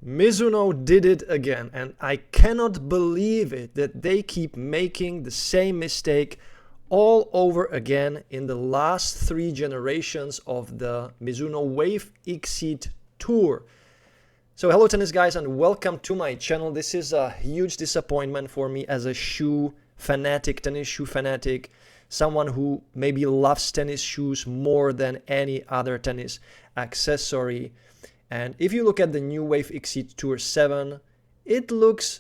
Mizuno did it again, and I cannot believe it that they keep making the same mistake all over again in the last 3 generations of the Mizuno Wave Exceed Tour. So hello tennis guys and welcome to my channel. This is a huge disappointment for me as a shoe fanatic, tennis shoe fanatic, someone who maybe loves tennis shoes more than any other tennis accessory. And if you look at the new Wave Exceed Tour 7, it looks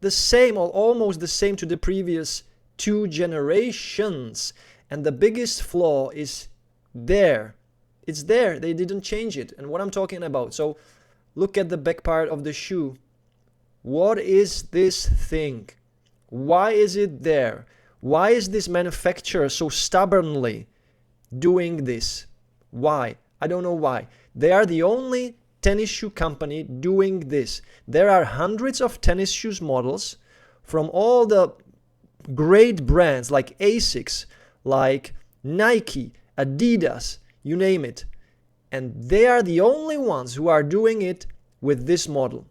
the same or almost the same to the previous 2 generations. And the biggest flaw is there. It's there. They didn't change it. And what I'm talking about. So look at the back part of the shoe. What is this thing? Why is it there? Why is this manufacturer so stubbornly doing this? Why? I don't know why. They are the only tennis shoe company doing this. There are hundreds of tennis shoes models from all the great brands like Asics, like Nike, Adidas, you name it. And they are the only ones who are doing it with this model.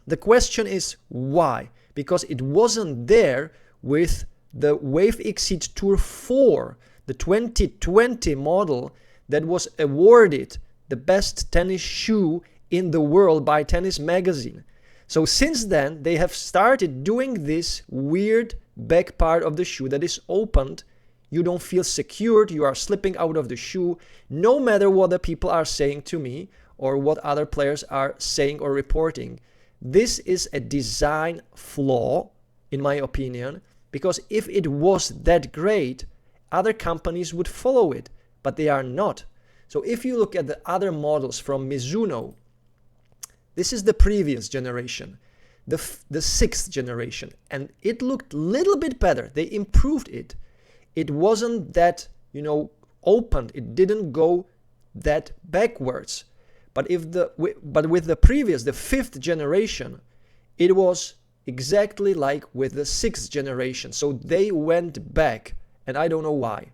The question is why? Because it wasn't there with the Wave Exceed Tour 4, the 2020 model that was awarded the best tennis shoe in the world by Tennis Magazine. So since then, they have started doing this weird back part of the shoe that is opened. You don't feel secured, you are slipping out of the shoe, no matter what the people are saying to me or what other players are saying or reporting. This is a design flaw, in my opinion, because if it was that great, other companies would follow it, but they are not. So if you look at the other models from Mizuno, this is the previous generation, the 6th generation, and it looked a little bit better. They improved it. It wasn't that, opened. It didn't go that backwards. But with the previous, the 5th generation, it was exactly like with the 6th generation. So they went back, and I don't know why.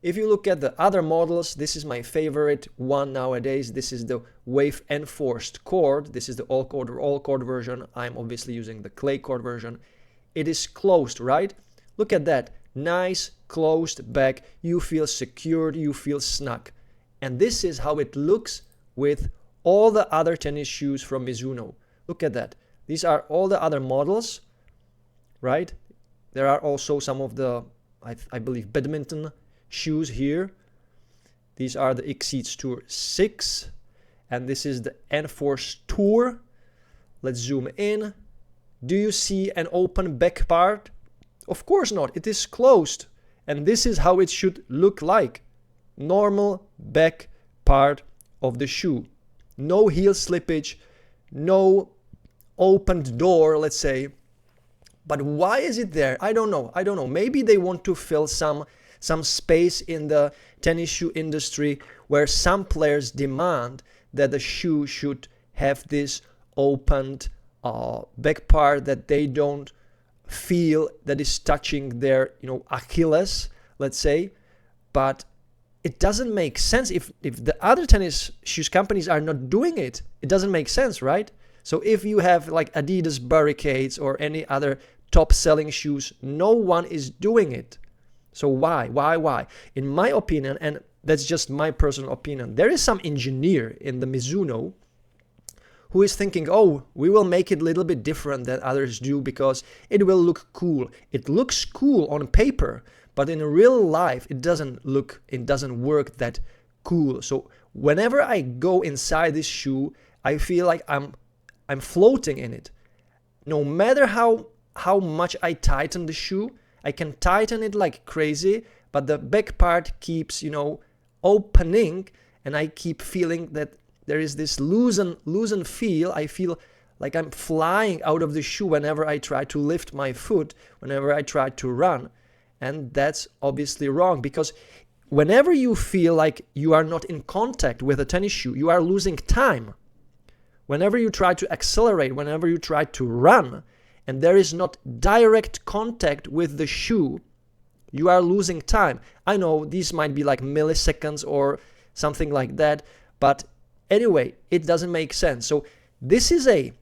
If you look at the other models, this is my favorite one nowadays. This is the Wave Enforced Cord. This is the all cord version. I'm obviously using the clay cord version. It is closed, right? Look at that. Nice closed back. You feel secured. You feel snug. And this is how it looks with all the other tennis shoes from Mizuno. Look at that. These are all the other models, right? There are also some of the, I believe, badminton shoes here. These are the Exceed Tour 6 and this is the Enforced Tour. Let's zoom in. Do you see an open back part? Of course not. It is closed, and this is how it should look like. Normal back part of the shoe. No heel slippage, no opened door, let's say. But why is it there? I don't know. Maybe they want to fill some space in the tennis shoe industry where some players demand that the shoe should have this opened back part that they don't feel that is touching their Achilles, let's say. But it doesn't make sense if the other tennis shoes companies are not doing it. It doesn't make sense, right? So if you have like Adidas Barricades or any other top selling shoes, no one is doing it. So why? In my opinion, and that's just my personal opinion, there is some engineer in the Mizuno who is thinking, oh, we will make it a little bit different than others do because it will look cool. It looks cool on paper, but in real life, it doesn't work that cool. So whenever I go inside this shoe, I feel like I'm floating in it. No matter how much I tighten the shoe, I can tighten it like crazy, but the back part keeps, opening, and I keep feeling that there is this loosen feel. I feel like I'm flying out of the shoe whenever I try to lift my foot, whenever I try to run. And that's obviously wrong, because whenever you feel like you are not in contact with a tennis shoe, you are losing time. Whenever you try to accelerate, whenever you try to run, and there is not direct contact with the shoe, you are losing time. I know these might be like milliseconds or something like that, but anyway, it doesn't make sense. So this is a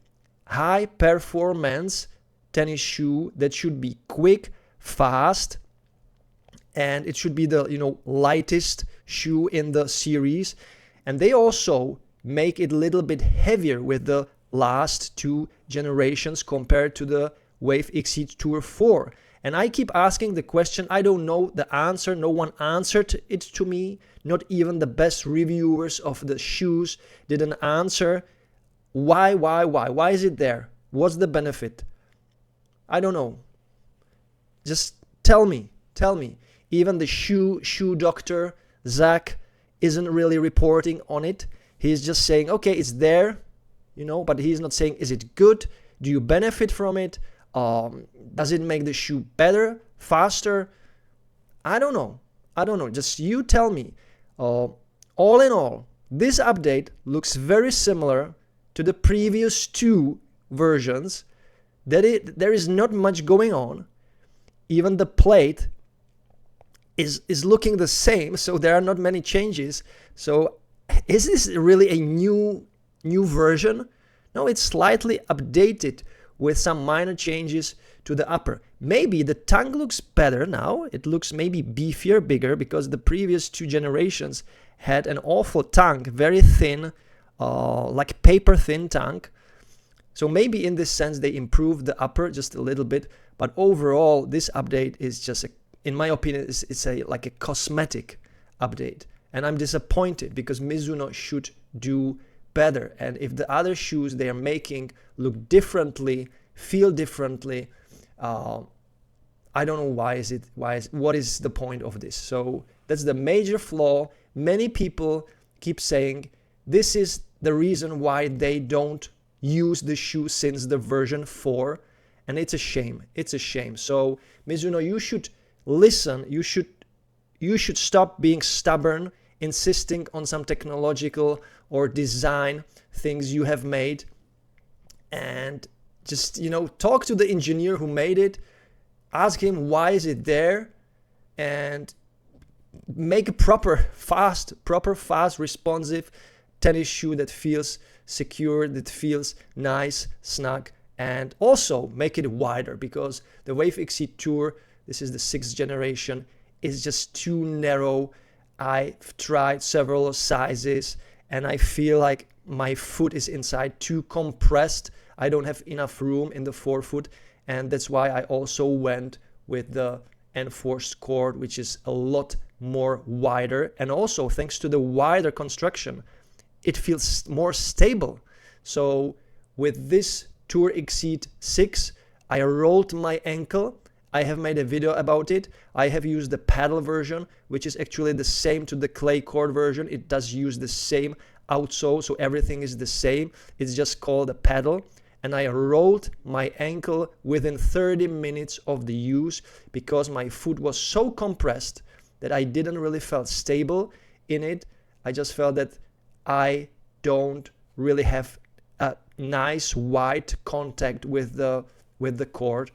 high performance tennis shoe that should be quick, fast, and it should be the, you know, lightest shoe in the series. And they also make it a little bit heavier with the last 2 generations compared to the Wave Exceed Tour 4. And I keep asking the question, I don't know the answer, no one answered it to me, not even the best reviewers of the shoes didn't answer. Why is it there? What's the benefit? I don't know. Just tell me. Even the shoe doctor, Zach, isn't really reporting on it. He's just saying, okay, it's there, you know, but he's not saying, is it good? Do you benefit from it? Does it make the shoe better, faster? I don't know. Just you tell me. All in all, this update looks very similar to the previous 2 versions. There is not much going on. Even the plate is looking the same, so there are not many changes. So is this really a new version? No, it's slightly updated with some minor changes to the upper. Maybe the tongue looks better now. It looks maybe beefier, bigger, because the previous 2 generations had an awful tongue, very thin, like paper thin tongue. So maybe in this sense they improved the upper just a little bit, but overall this update is just, in my opinion, it's like a cosmetic update. And I'm disappointed because Mizuno should do better. And if the other shoes they are making look differently, feel differently, I don't know what is the point of this. So that's the major flaw. Many people keep saying this is the reason why they don't use the shoe since the version 4, and it's a shame. It's a shame. So Mizuno, you should listen. You should stop being stubborn, insisting on some technological or design things you have made, and just, you know, talk to the engineer who made it, ask him why is it there, and make a proper fast, responsive tennis shoe that feels secure, that feels nice, snug, and also make it wider, because the Wave Exceed Tour, this is the 6th generation, is just too narrow. I've tried several sizes and I feel like my foot is inside too compressed. I don't have enough room in the forefoot, and that's why I also went with the enforced cord, which is a lot more wider, and also thanks to the wider construction it feels more stable. So with this Tour Exceed 6 I rolled my ankle. I have made a video about it. I have used the paddle version, which is actually the same to the clay cord version. It does use the same outsole, so everything is the same. It's just called a paddle. And I rolled my ankle within 30 minutes of the use because my foot was so compressed that I didn't really feel stable in it. I just felt that I don't really have a nice wide contact with the cord,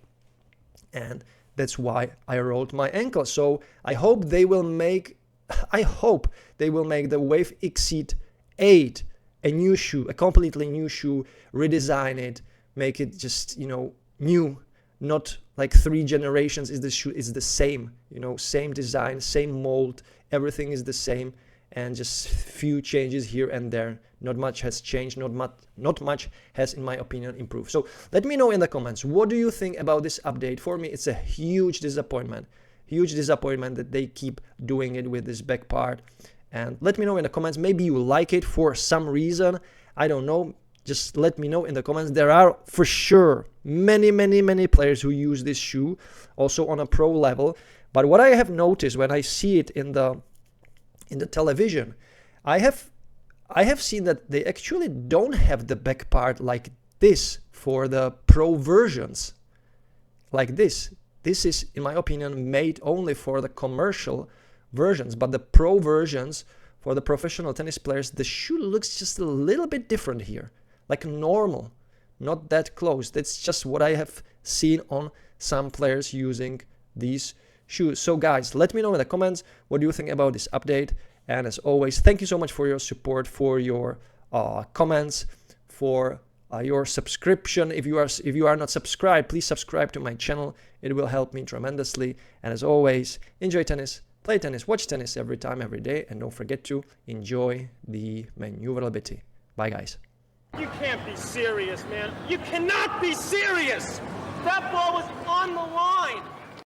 and that's why I rolled my ankle. So I hope they will make the Wave Exceed 8 a new shoe, a completely new shoe, redesign it, make it just, you know, new, not like 3 generations is the shoe is the same, you know, same design, same mold, everything is the same, and just few changes here and there. Not much has changed, not much has, in my opinion, improved. So let me know in the comments, what do you think about this update? For me, it's a huge disappointment that they keep doing it with this back part. And let me know in the comments, maybe you like it for some reason, I don't know. Just let me know in the comments. There are for sure many players who use this shoe also on a pro level. But what I have noticed when I see it in the television, I have seen that they actually don't have the back part like this for the pro versions. Like this. This is, in my opinion, made only for the commercial versions, but the pro versions for the professional tennis players, the shoe looks just a little bit different here. Like normal, not that close. That's just what I have seen on some players using these shoes. So guys, let me know in the comments, what do you think about this update? And as always, thank you so much for your support, for your comments, for your subscription. If you are not subscribed, please subscribe to my channel. It will help me tremendously. And as always, enjoy tennis, play tennis, watch tennis every time, every day, and don't forget to enjoy the manooovrlbity. Bye, guys. You can't be serious, man. You cannot be serious. That ball was on the line.